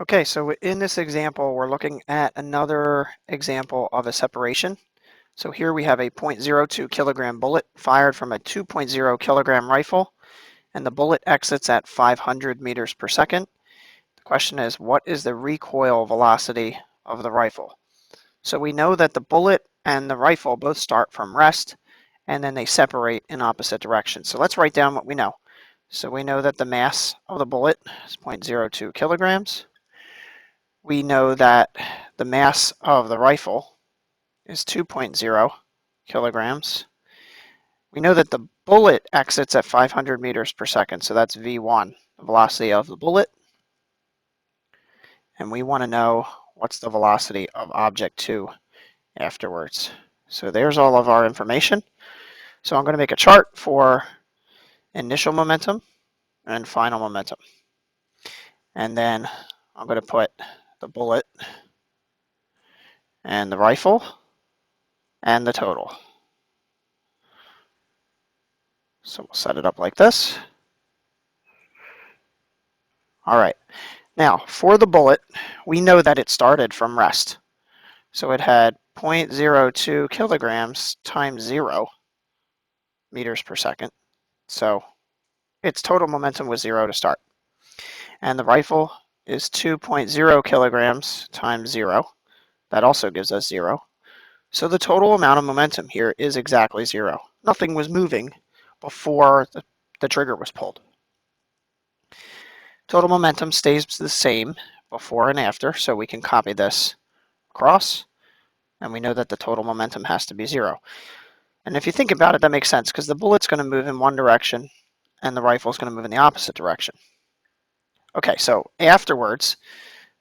Okay, so in this example, we're looking at another example of a separation. So here we have a 0.02 kilogram bullet fired from a 2.0 kilogram rifle, and the bullet exits at 500 meters per second. The question is, what is the recoil velocity of the rifle? So we know that the bullet and the rifle both start from rest, and then they separate in opposite directions. So let's write down what we know. So we know that the mass of the bullet is 0.02 kilograms. We know that the mass of the rifle is 2.0 kilograms. We know that the bullet exits at 500 meters per second, so that's V1, the velocity of the bullet. And we want to know what's the velocity of object 2 afterwards. So there's all of our information. So I'm going to make a chart for initial momentum and final momentum. And then I'm going to put the bullet and the rifle and the total. So we'll set it up like this. All right. Now, for the bullet, we know that it started from rest. So it had 0.02 kilograms times 0 meters per second. So its total momentum was 0 to start. And the rifle is 2.0 kilograms times 0. That also gives us 0. So the total amount of momentum here is exactly 0. Nothing was moving before the trigger was pulled. Total momentum stays the same before and after, so we can copy this across, and we know that the total momentum has to be 0. And if you think about it, that makes sense, because the bullet's going to move in one direction, and the rifle's going to move in the opposite direction. Okay, so afterwards,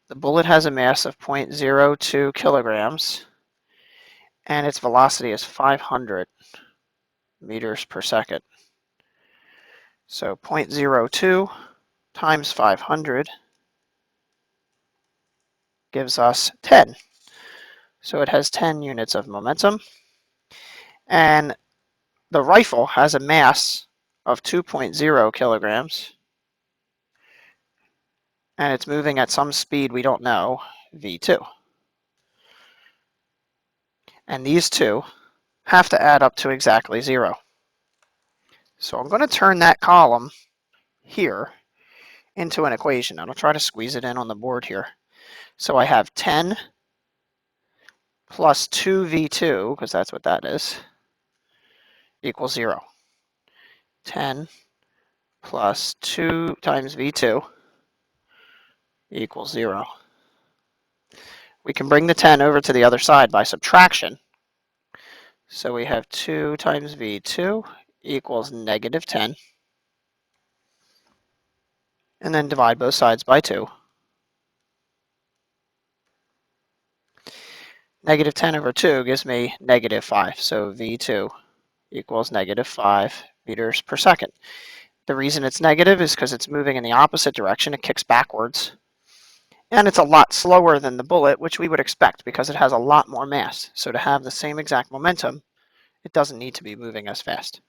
the bullet has a mass of 0.02 kilograms, and its velocity is 500 meters per second. So 0.02 times 500 gives us 10. So it has 10 units of momentum. And the rifle has a mass of 2.0 kilograms. And it's moving at some speed we don't know, v2. And these two have to add up to exactly 0. So I'm going to turn that column here into an equation. And I'll try to squeeze it in on the board here. So I have 10 plus 2v2, because that's what that is, equals 0. 10 plus 2 times v2 equals 0. We can bring the 10 over to the other side by subtraction. So we have 2 times v2 equals negative 10. And then divide both sides by 2. Negative 10 over 2 gives me negative 5. So v2 equals negative 5 meters per second. The reason it's negative is because it's moving in the opposite direction. It kicks backwards. And it's a lot slower than the bullet, which we would expect because it has a lot more mass. So to have the same exact momentum, it doesn't need to be moving as fast.